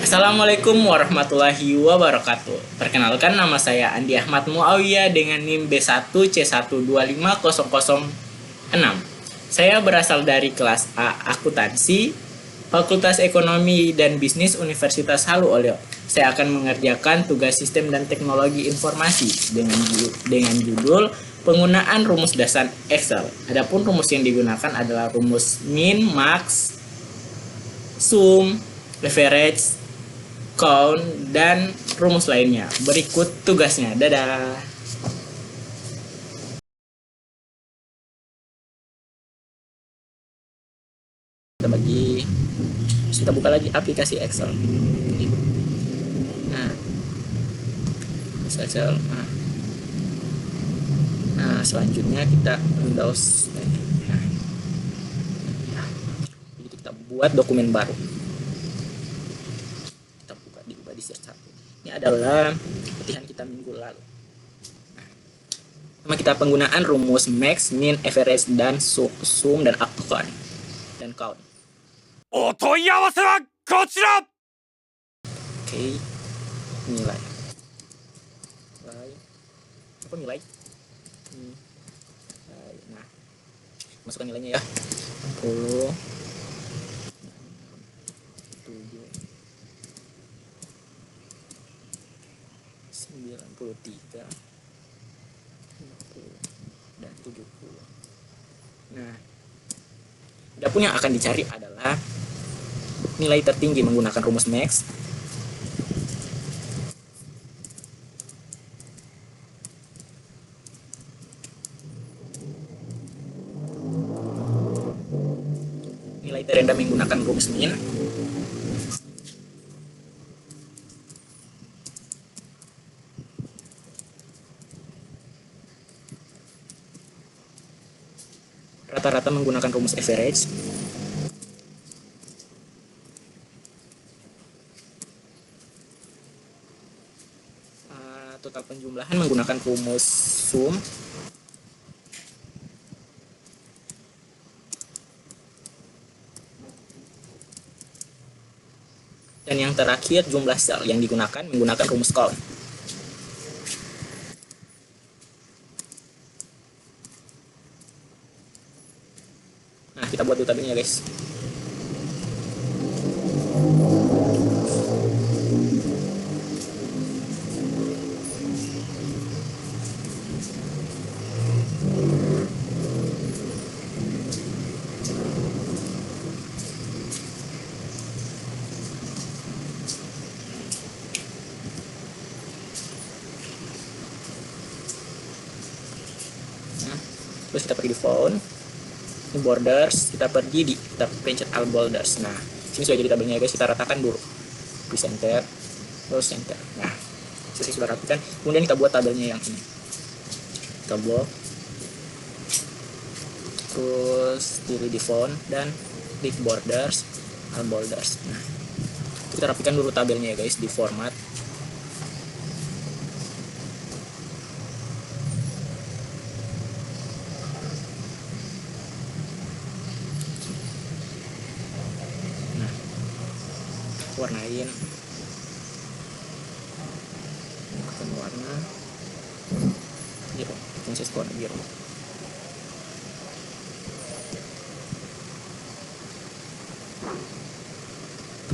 Assalamualaikum warahmatullahi wabarakatuh. Perkenalkan, nama saya Andi Ahmad Muawiyah dengan NIM B1C125006. Saya berasal dari kelas A Akuntansi, Fakultas Ekonomi dan Bisnis Universitas Halu Oleo. Saya akan mengerjakan tugas sistem dan teknologi informasi dengan judul penggunaan rumus dasar Excel. Adapun rumus yang digunakan adalah rumus min, max, sum, leverage, count, dan rumus lainnya. Berikut tugasnya. Dadah. Kita buka lagi aplikasi Excel. Nah, Excel. Nah, selanjutnya kita Windows. Nah, kita buat dokumen baru. Kita dibuka di search 1. Ini adalah latihan kita minggu lalu. Sama kita penggunaan rumus max, min, average, dan sum dan count. Oke, nilai. Apa nilai? Nah, masukkan nilainya ya. 60, 7, 93, 50, dan 70. Nah, adapun yang akan dicari adalah nilai tertinggi menggunakan rumus max. Nilai terendah menggunakan rumus min. Rata-rata menggunakan rumus average. Total penjumlahan menggunakan rumus sum. Dan yang terakhir, jumlah sel yang digunakan menggunakan rumus count. Nah, kita buat dulu tabelnya guys. Terus kita pergi di font, ini borders, kita pencet all borders. Nah, sini sudah jadi tabelnya guys. Kita ratakan dulu, di center, terus center. Nah, sisi sudah rapikan. Kemudian kita buat tabelnya yang ini. Kita blok, terus pilih di font dan klik borders, all borders. Nah, kita rapikan dulu tabelnya ya guys di format. Warnain warna biru, proses warna biru.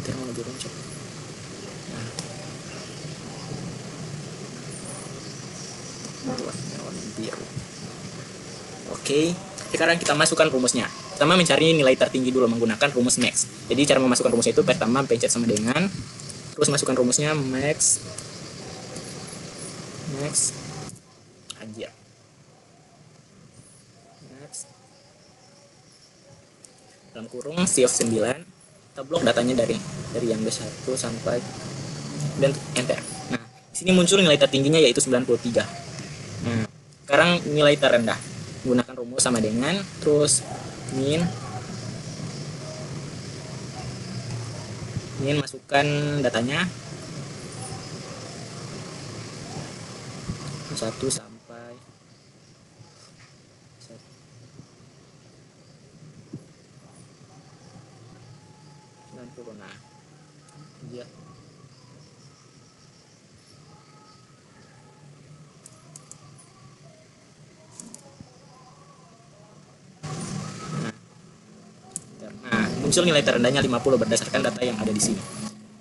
Kita warna biru cek. Nah, warna biru. Oke, sekarang kita masukkan rumusnya. Pertama mencari nilai tertinggi dulu menggunakan rumus max. Jadi cara memasukkan rumusnya itu pertama pencet sama dengan, terus masukkan rumusnya max aja. Max dalam kurung C of 9. Kita blok datanya dari yang B1 sampai dan enter. Nah, di sini muncul nilai tertingginya yaitu 93. Nah, sekarang nilai terendah menggunakan rumus sama dengan, terus min masukkan datanya 1 sampai 90. Nah, dia muncul nilai terendahnya 50 berdasarkan data yang ada di sini.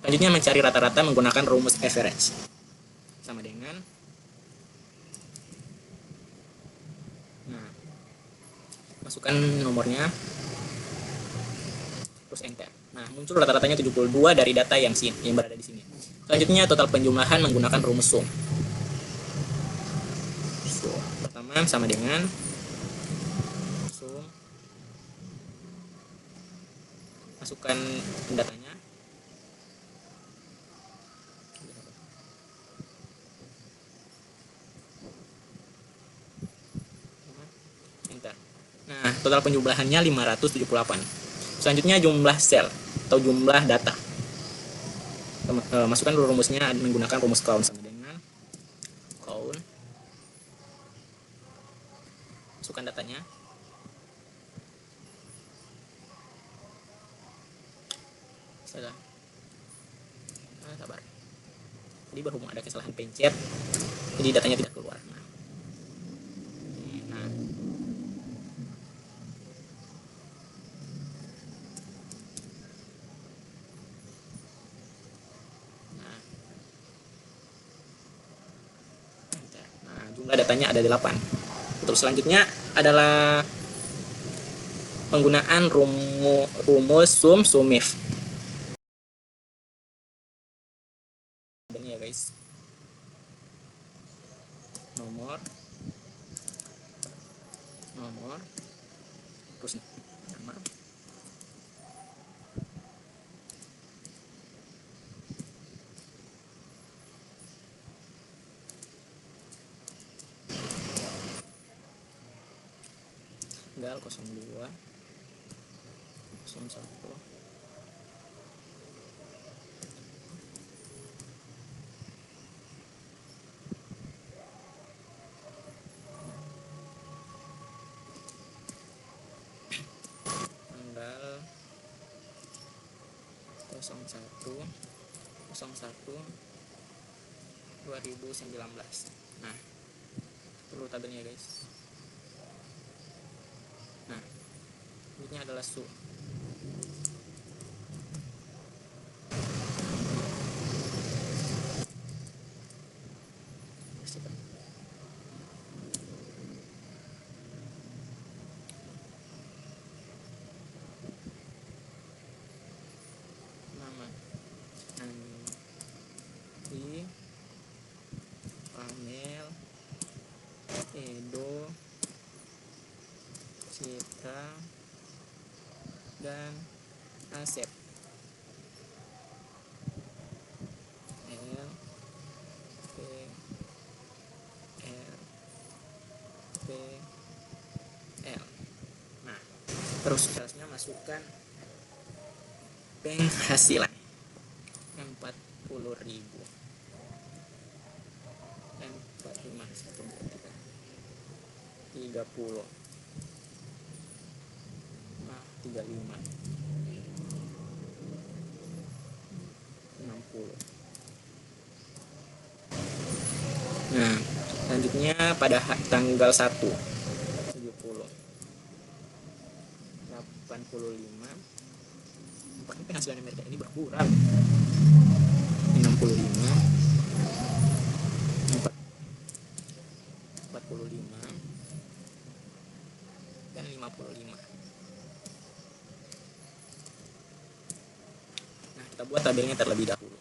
Selanjutnya mencari rata-rata menggunakan rumus average. Sama dengan masukkan nomornya terus enter. Nah, muncul rata-ratanya 72 dari data yang berada di sini. Selanjutnya total penjumlahan menggunakan rumus sum. Pertama sama dengan sum, masukkan datanya, enter. Nah, total penjumlahannya 578. Selanjutnya jumlah sel atau jumlah data. Masukkan dulu rumusnya menggunakan rumus count. Sama dengan count, masukkan datanya, sabar, jadi berhubung ada kesalahan pencet jadi datanya tidak keluar. Jumlah datanya ada 8. Terus selanjutnya adalah penggunaan rumus sum sumif. Ini ya guys. Nomor terus nama, tanggal 02 01 2019. Nah, perlu tabelnya guys. Nah, ini adalah sum. Nama Andi, Pamel, Edo, Citra, dan Asep. L P R P L. Nah, terus selanjutnya masukkan penghasilan 40.000, 30, nah 35, 60. Nah, selanjutnya pada tanggal 1 70, 85. Apakah penghasilan Amerika ini berkurang? 65, 45, dan 55. Nah, kita buat tabelnya terlebih dahulu.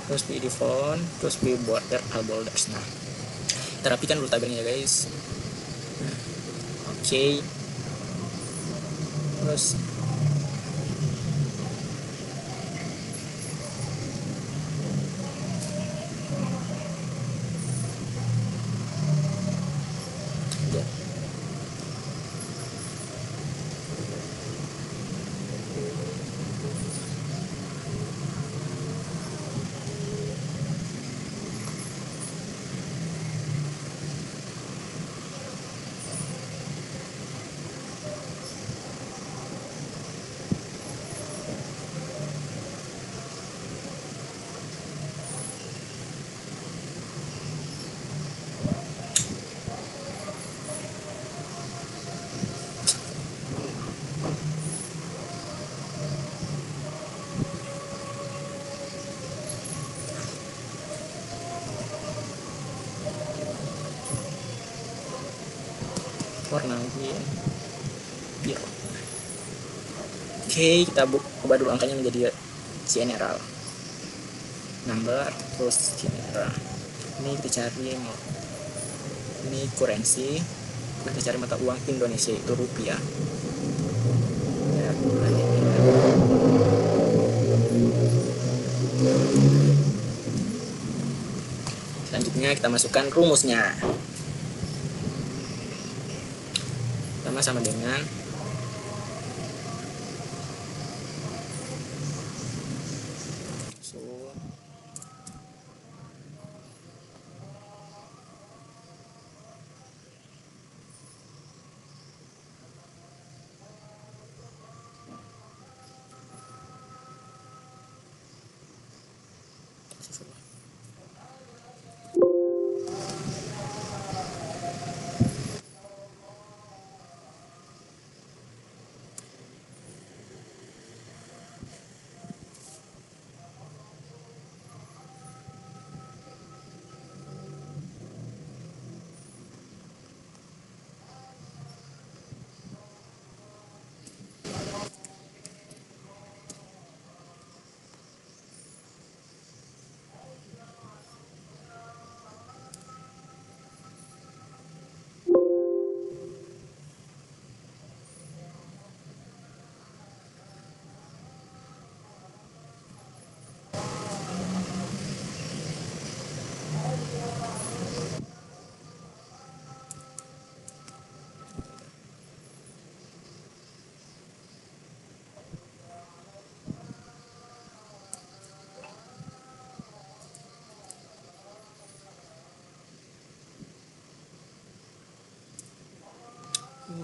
Terus pilih font, terus pilih border all boulders. Nah, kita rapikan dulu tabelnya ya guys. Oke. Terus aja. Warna lagi biru. Oke, kita ubah dulu angkanya menjadi general number, terus general. Ini kita cari, ini currency, kita cari mata uang Indonesia itu rupiah ya. Selanjutnya kita masukkan rumusnya, sama dengan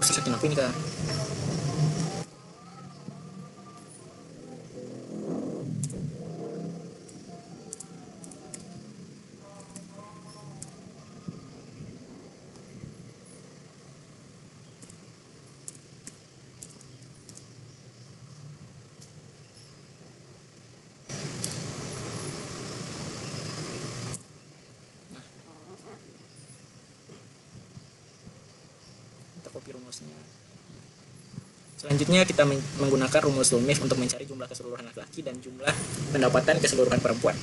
sakit apa ini kak? Copy rumusnya. Selanjutnya kita menggunakan rumus Lumif untuk mencari jumlah keseluruhan laki-laki dan jumlah pendapatan keseluruhan perempuan.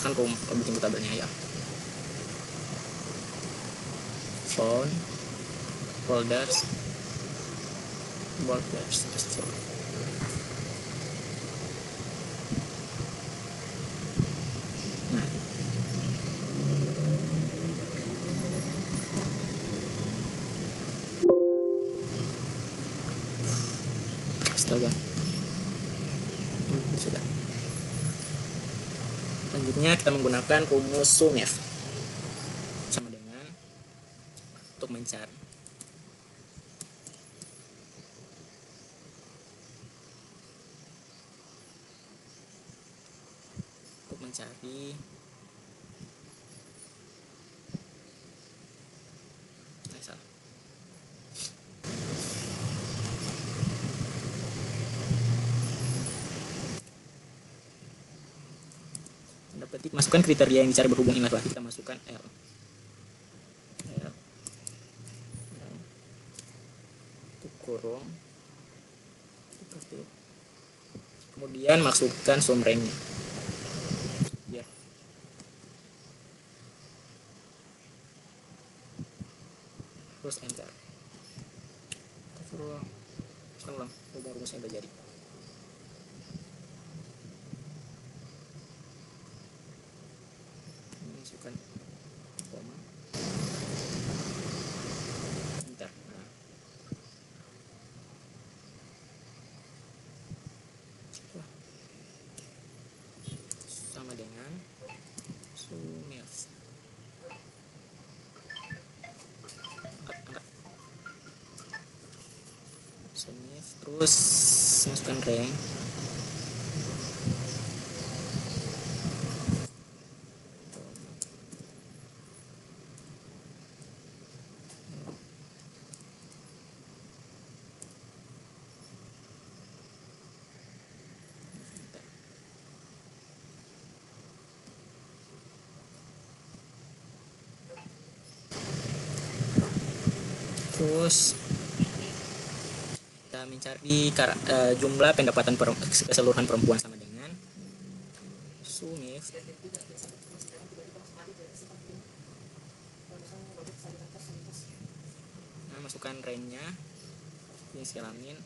menggunakan bikin tabelnya ya. Phone, folders, nah, astaga. Sudah. Selanjutnya kita menggunakan rumus SUMIF sama dengan untuk mencari salah. Tanda petik masukkan kriteria yang dicari berhubung ini lagi, kita masukkan L kurung, kemudian masukkan sum range-nya ya. Terus enter. Sekarang ulang rumusnya udah jadi. Masukkan koma, enter. Nah, sama dengan SUMIF. SUMIF, terus masukkan rank, terus kita mencari jumlah pendapatan keseluruhan perempuan sama dengan SUMIF masukkan range-nya jenis kelamin,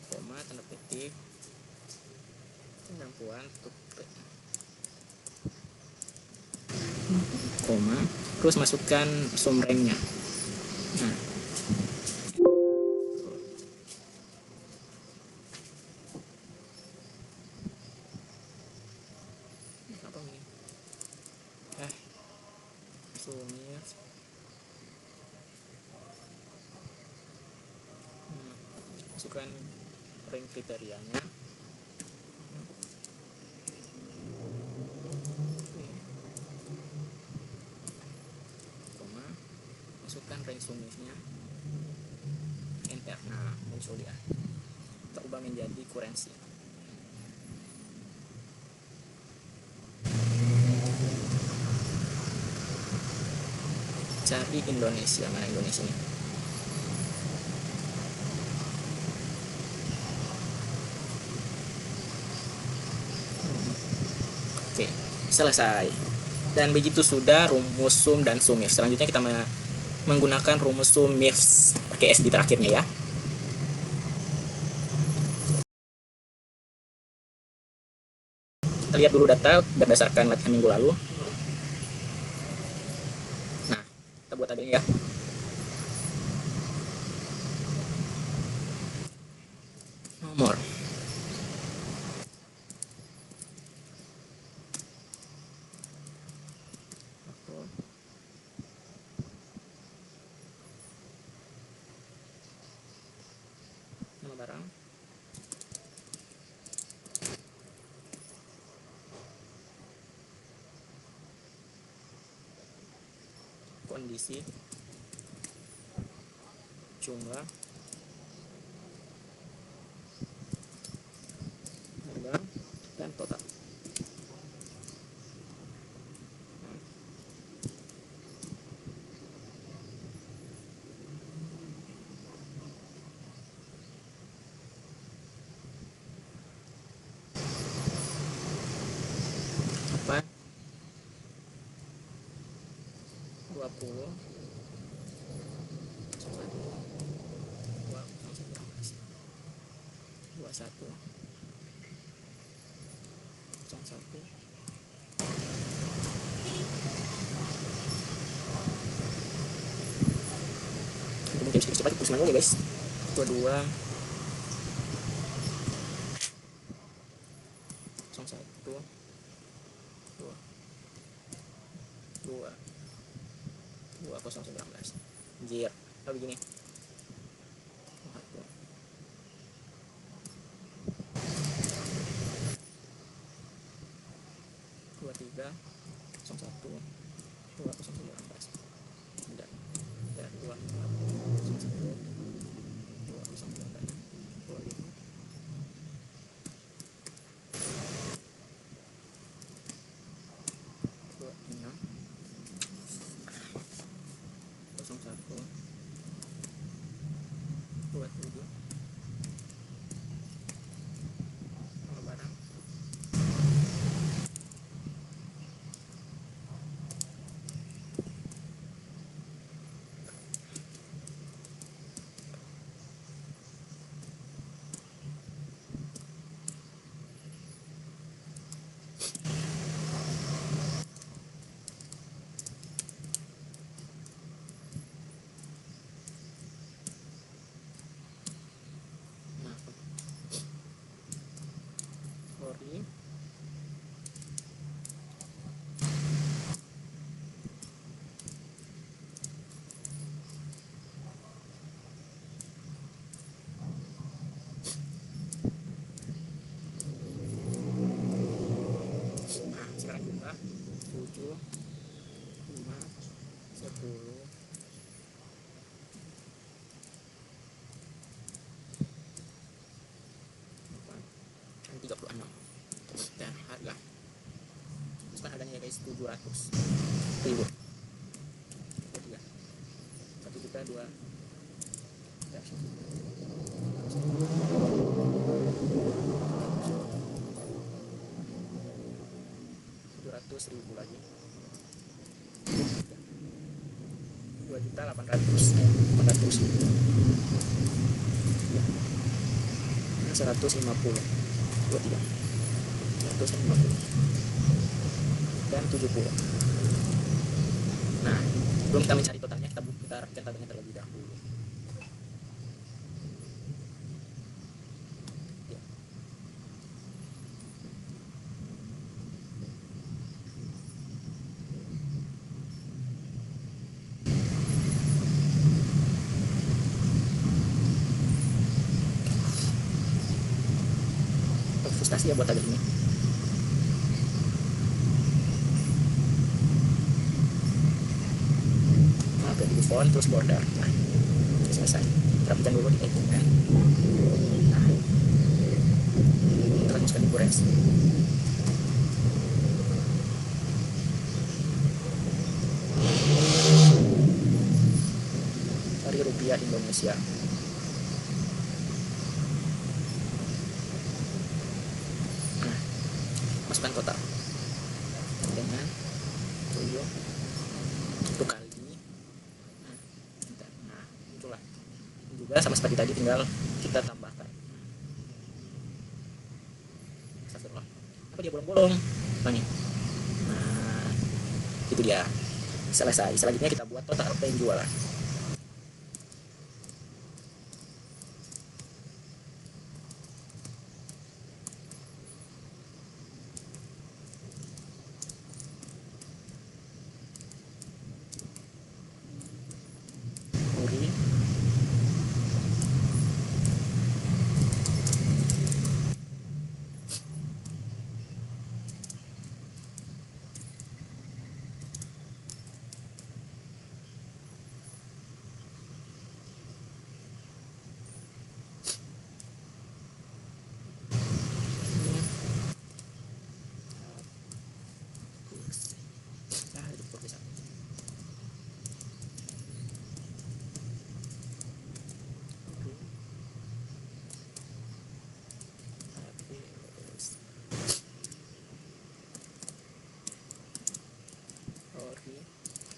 koma, tanda petik perempuan, koma, terus masukkan sum range-nya. Nah, apa ini? SUMIF masukkan rank kriterianya, koma, masukkan rank SUMIF-nya, enter. Nah, muncul dia. Kita ubah menjadi kurensi. Cari Indonesia, mana Indonesia nya? Oke, selesai. Dan begitu sudah rumus sum dan SUMIF. Selanjutnya kita menggunakan rumus SUMIF pakai S di terakhirnya ya. Kita lihat dulu data berdasarkan latihan minggu lalu. Nah, kita buat tabelnya ya. Nomor nama barang, kondisi, jumlah, harga, dan total. 20 21 01 mungkin cepat terus manual ya guys. 22 01 2 2019 anjir begini 23 01 2019 dan 24 01 2019 25 26 01 27 Lebaran 40 nah sekarang kita 7 5 10 36 dan harga sekarang harganya ya guys 700.000 3 1.2 ya, 700.000 lagi 2.800.000 150 23 150 dan 70. Nah sebelum kita mencari totalnya kita rapikan tabelnya terlebih dahulu ya. Frustasi ya buat tabel ini. Font terus border. Nah selesai, rapikan dulu di editing kan. Nah kita masukkan di Kures. Cari rupiah Indonesia. Nah masukkan total dengan 7 untuk kali juga sama seperti tadi, tinggal kita tambahkan. Astagfirullah, apa dia bolong-bolong? Apa nih? Nah, itu dia. Selesai. Selanjutnya kita buat total penjualan.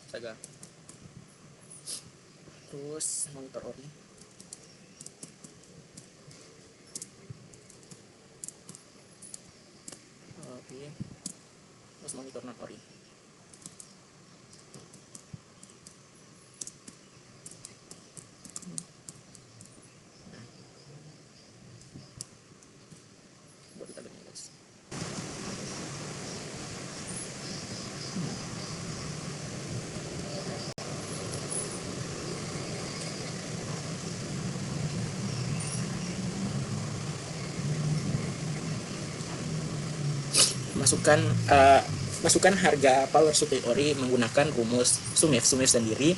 Astaga, terus monitor ori. Oke, terus monitor non ori. Buat kita lihat guys. Masukkan harga power supply ori menggunakan rumus SUMIF sendiri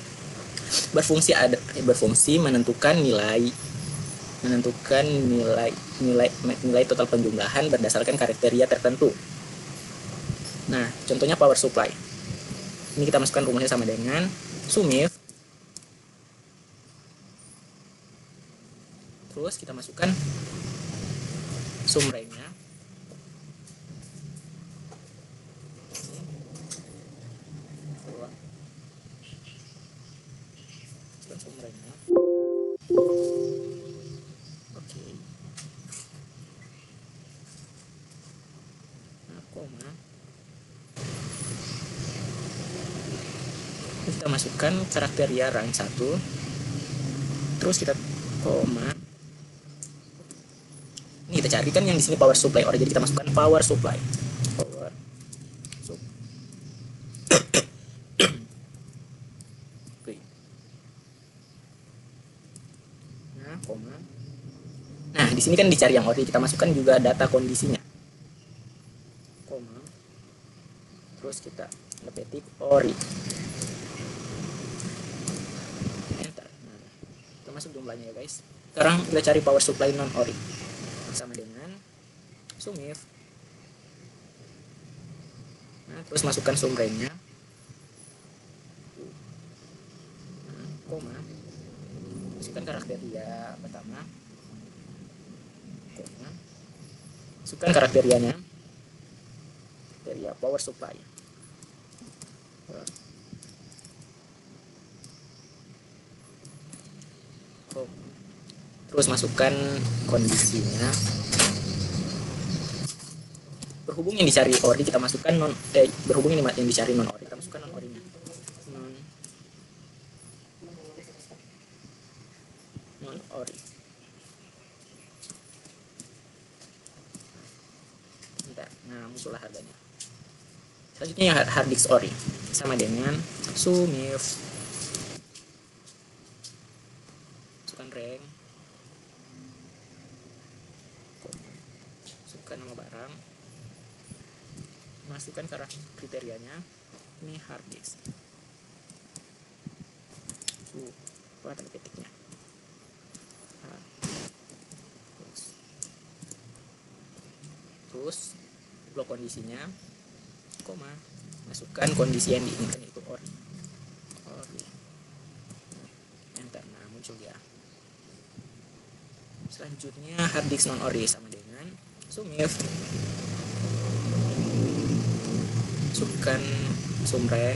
berfungsi menentukan nilai total penjumlahan berdasarkan kriteria tertentu. Nah, contohnya power supply. Ini kita masukkan rumusnya sama dengan SUMIF. Terus kita masukkan sumbernya. Sumbernya. Oke. Nah, koma. Kita masukkan kriteria rank 1. Terus kita koma. Ini kita cari kan yang di sini power supply ori, jadi kita masukkan power supply. Nah, di sini kan dicari yang ori, kita masukkan juga data kondisinya. Koma. Terus kita ketik ori. Enter. Nah, kita masuk jumlahnya ya, guys. Sekarang kita cari power supply non ori. Sama dengan SUMIF. Nah, terus masukkan sumbernya. Nah, koma. Masukkan kriteria pertama. Masukkan kriterianya, kriteria power supply. Terus masukkan kondisinya. Berhubung yang dicari ori, kita masukkan berhubung yang dicari non ori, kita masukkan non orinya. Non ori. Nah, muncullah harganya. Selanjutnya hard disk ori sama dengan SUMIF. Masukkan rank, masukkan nama barang, masukkan kriterianya. Ini hard disk. Tanda petiknya. Terus blok kondisinya, koma, masukkan kondisi yang diinginkan itu ori. Enter. Nah, muncul dia. Selanjutnya hard disk non ori sama dengan SUMIF. Masukkan sumber,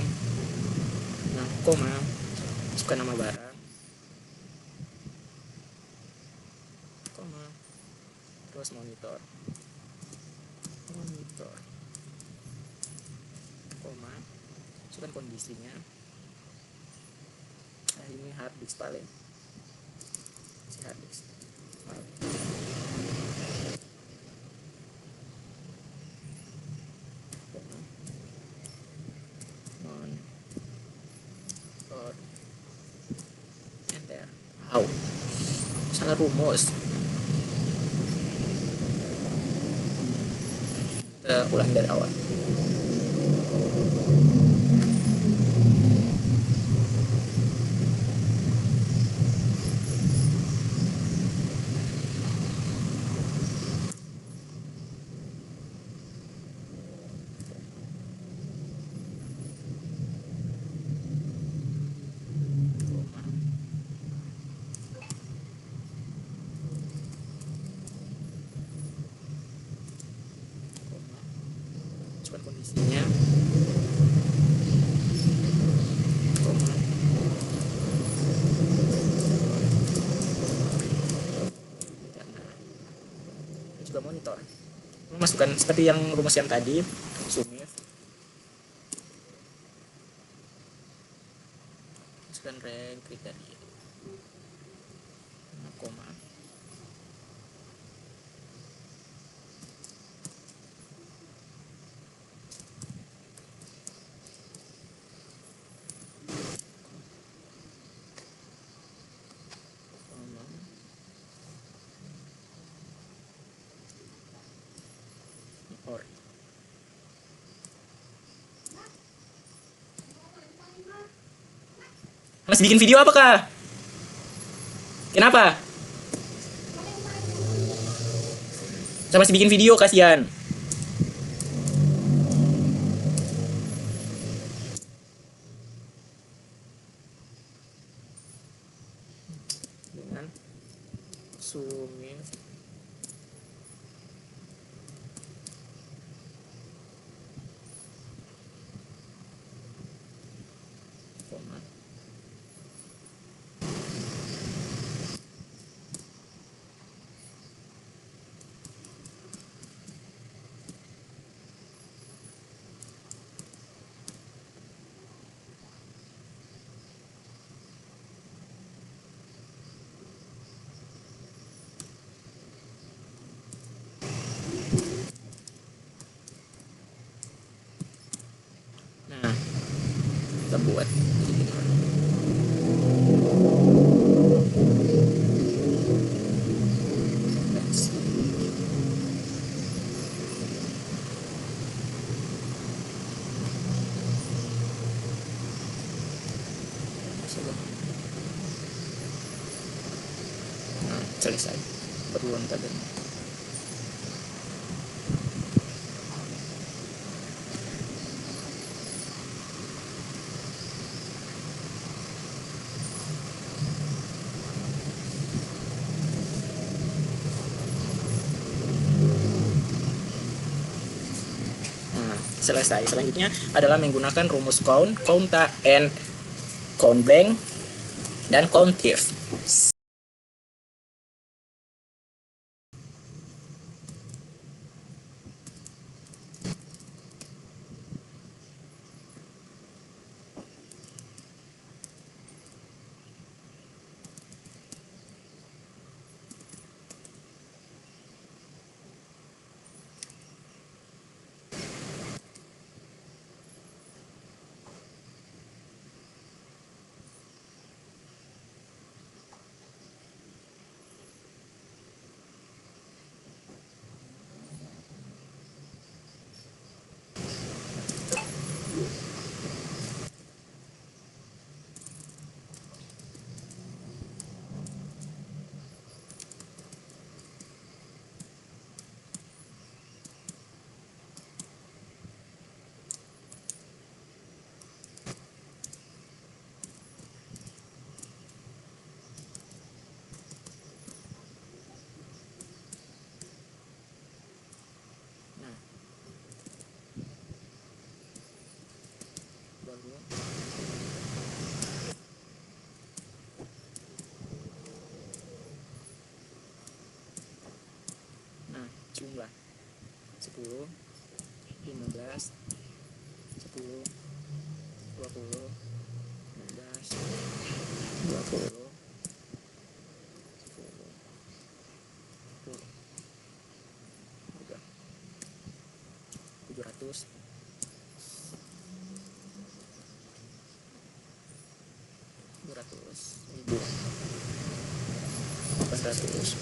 nah, koma, masukkan nama barang, koma, terus monitor, koma, masukkan kondisinya. Nah, ini hard disk paling hard disk. Enter. Salah rumus. Kita ulang dari awal. Kondisinya, koma, masukkan seperti yang rumus yang tadi, sumif, masukkan rank kriteria, koma, or. Masih bikin video apakah? Kenapa? Saya masih bikin video, kasihan. Dengan sumif koma nah, kita buat selesai berulang tadi. Selesai. Selanjutnya adalah menggunakan rumus count, counta, and count blank dan countif. Jumlah 10, 15, 10, 20, 15, 20, 10, 700, 1000, 400,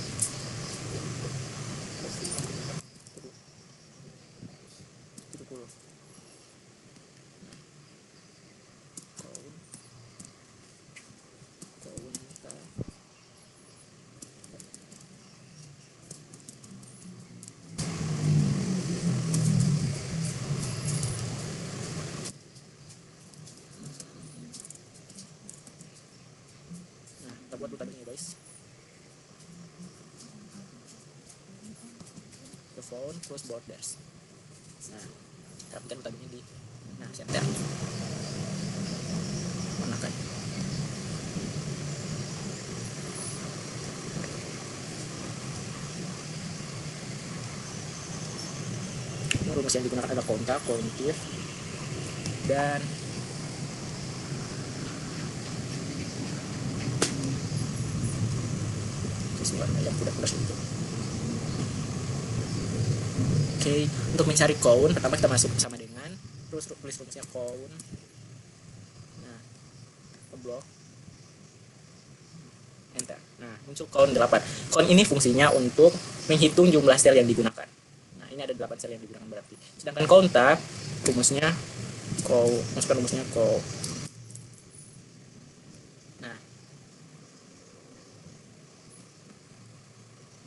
70. Nah, kita buat dulu tabelnya guys. The phone close borders. Nah, rapikan tabelnya di center. Mana kan? rumus yang digunakan adalah konta, countif, dan siswanya yang tidak plus itu. Oke, untuk mencari count pertama kita masuk sama dengan, terus tulis rumusnya count. Nah, ngeblok, enter. Nah, muncul count 8. Count ini fungsinya untuk menghitung jumlah sel yang digunakan. Nah, ini ada 8 sel yang digunakan berarti. Sedangkan konta rumusnya count, masukkan rumusnya count. Nah,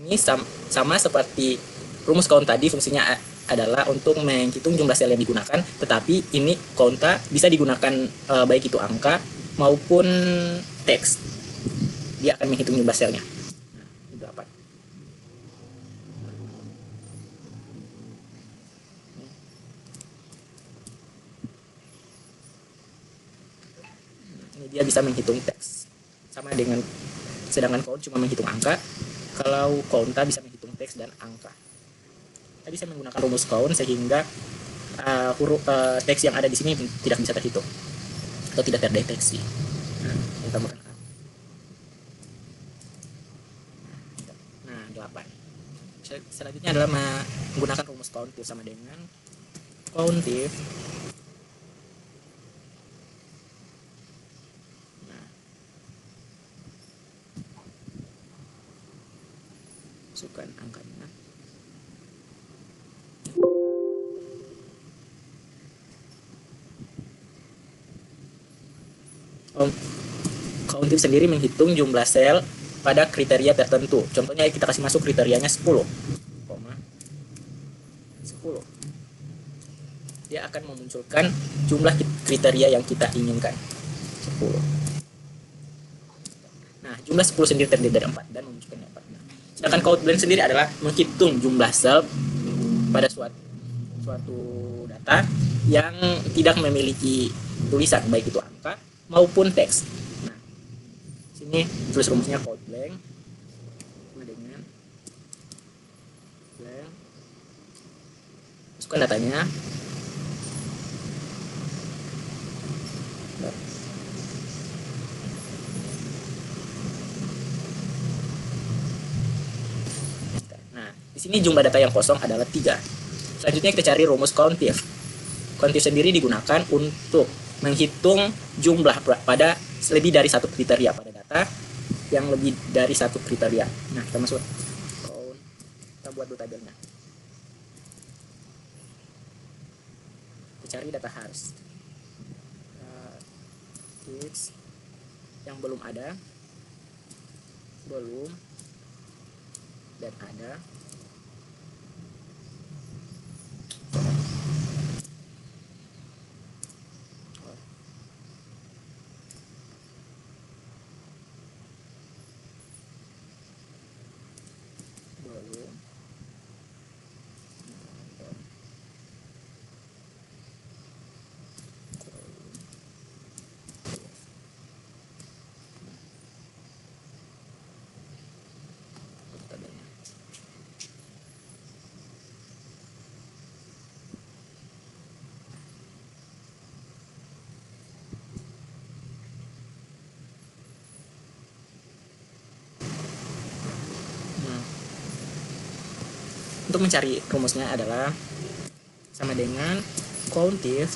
ini sama seperti rumus count tadi, fungsinya adalah untuk menghitung jumlah sel yang digunakan, tetapi ini konta bisa digunakan baik itu angka maupun teks. Dia akan menghitung jumlah selnya. Nah, ini 8. Ini dia bisa menghitung teks. Sama dengan, sedangkan count cuma menghitung angka, kalau konta bisa menghitung teks dan angka. Tadi saya menggunakan rumus count sehingga huruf teks yang ada di sini tidak bisa terhitung atau tidak terdeteksi. Nah, kita tambahkan A. Nah, 8. Selanjutnya adalah menggunakan rumus countif sama dengan countif. Nah, masukkan angkanya. Countif sendiri menghitung jumlah sel pada kriteria tertentu. Contohnya kita kasih masuk kriterianya 10, 10. Dia akan memunculkan jumlah kriteria yang kita inginkan, 10. Nah, jumlah 10 sendiri terdiri dari 4 dan memunculkan 4. Nah, sedangkan count blend sendiri adalah menghitung jumlah sel pada suatu data yang tidak memiliki tulisan, baik itu angka maupun teks. Nah, sini tulis rumusnya count blank sama dengan blank, masukkan datanya. Nah, di sini jumlah data yang kosong adalah 3. Selanjutnya kita cari rumus countif. Countif sendiri digunakan untuk menghitung jumlah pada lebih dari satu kriteria pada data yang lebih dari satu kriteria. Nah, kita masuk count, kita buat dua tabelnya. Kita cari data harus yang belum ada, belum, dan ada. Untuk mencari rumusnya adalah sama dengan countif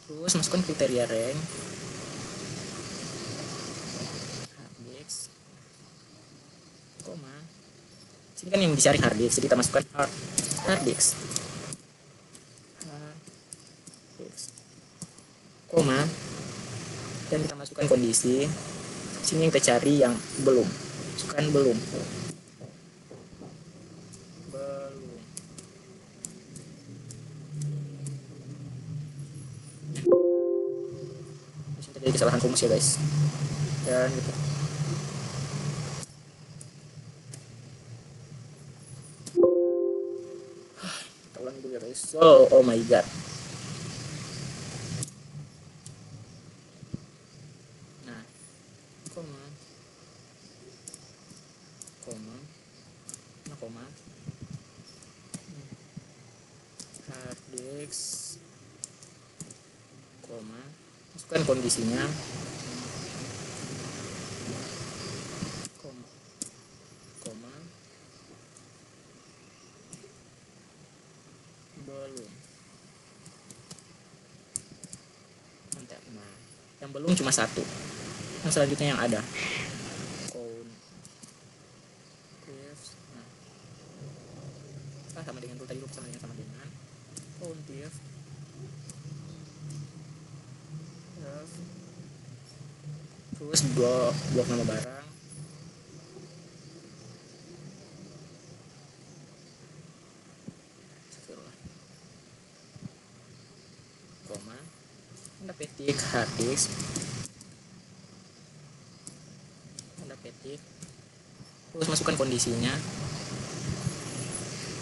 terus masukkan kriteria rank harddisk, koma, sini kan yang dicari harddisk, jadi kita masukkan harddisk, koma, dan kita masukkan kondisi. Sini yang kita cari yang belum, masukkan belum. Ini terjadi kesalahan rumus ya guys, dan gitu. Kita ulangi dulu ya guys. Oh my god. X, koma, masukkan kondisinya, koma, belum. Enter. Nah, yang belum cuma satu. Yang selanjutnya yang ada. Nah, sama dengan tadi sama dengan countif terus blok nama barang, koma, tanda petik hard disk, tanda petik, terus masukkan kondisinya,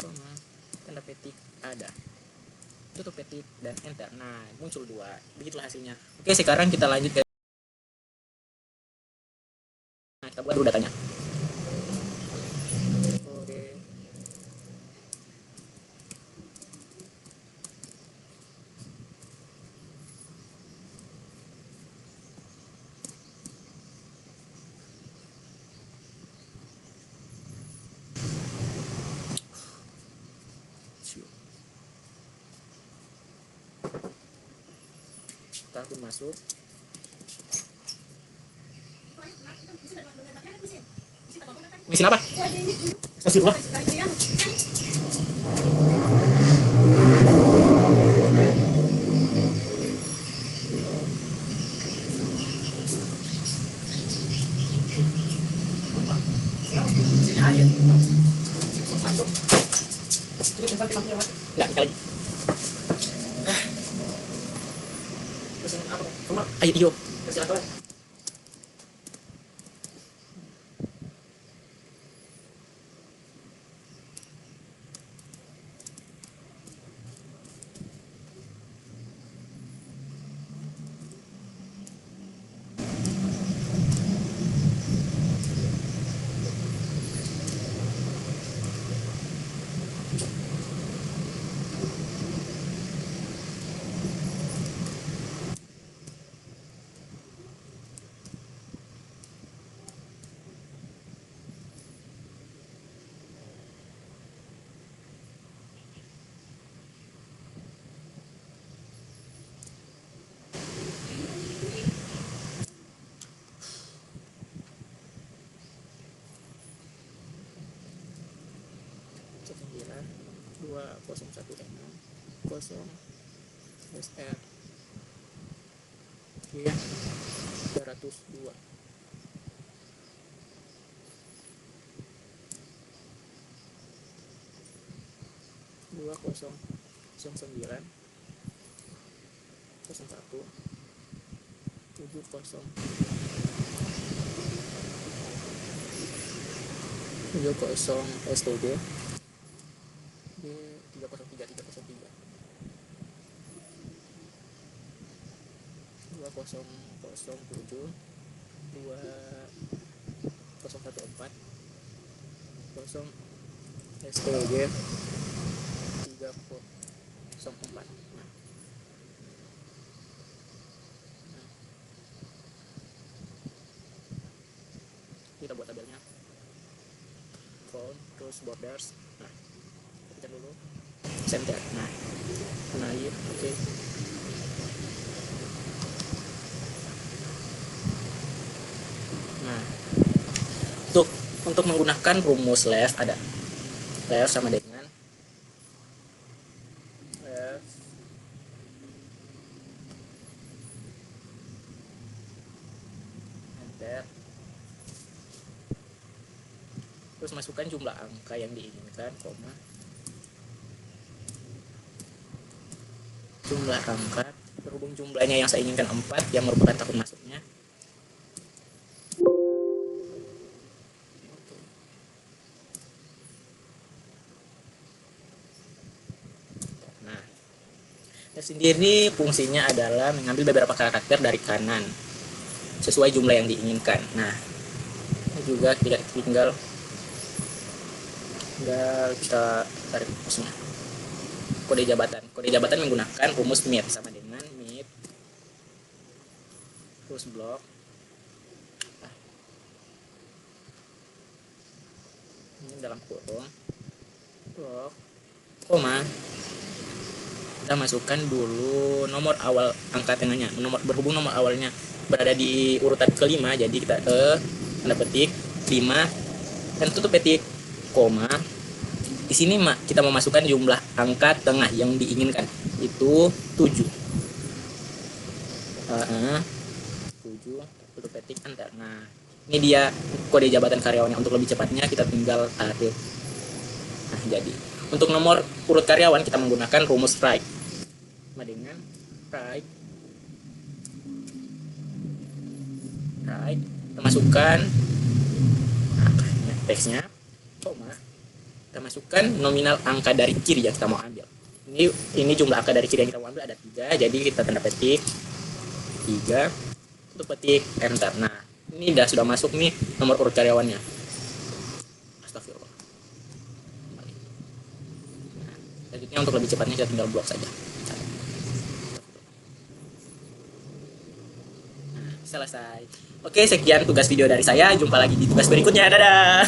koma, tanda petik ada, tutup petik dan enter. Nah, muncul 2. Begitulah hasilnya. Oke, sekarang kita lanjut ke, nah, kita buat dulu datanya. Oke. Kita masuk. Mesin apa? Astagfirullah. Enggak, sekali. Ayo, iyo. Dua 01 enam 0 SR 302 2009 01 70 STB D303 2007 2014 0 STG 304. Kita buat tabelnya, terus borders. Nah, kita dulu center. Nah, kenalin. Oke. Nah, untuk menggunakan rumus left ada left sama dengan left enter, terus masukkan jumlah angka yang diinginkan, koma, jumlah angka berhubung jumlahnya yang saya inginkan 4 yang merupakan tahun masuknya. Nah, sendiri fungsinya adalah mengambil beberapa karakter dari kanan sesuai jumlah yang diinginkan. Nah, ini juga tidak tinggal kita tarik fokusnya. kode jabatan. Kode jabatan menggunakan rumus MIT, sama dengan MIT terus blok ini dalam kurung blok koma, kita masukkan dulu nomor awal angka tengahnya. Berhubung nomor awalnya berada di urutan kelima, jadi kita tanda petik 5 dan tutup petik koma. Di sini kita memasukkan jumlah angka tengah yang diinginkan, itu 7. 7 tutup petik enter. Nah, ini dia kode jabatan karyawannya. Untuk lebih cepatnya kita tinggal tarik. Nah, jadi untuk nomor urut karyawan kita menggunakan rumus right. Sama dengan right, kita masukkan teksnya, koma, kita masukkan nominal angka dari kiri yang kita mau ambil. Ini jumlah angka dari kiri yang kita mau ambil ada 3, jadi kita tanda petik 3, tutup petik enter. Nah, ini sudah masuk nih nomor urut karyawannya. Astagfirullah. Nah, selanjutnya untuk lebih cepatnya kita tinggal blok saja. Nah, selesai. Oke, sekian tugas video dari saya. Jumpa lagi di tugas berikutnya. Dadah.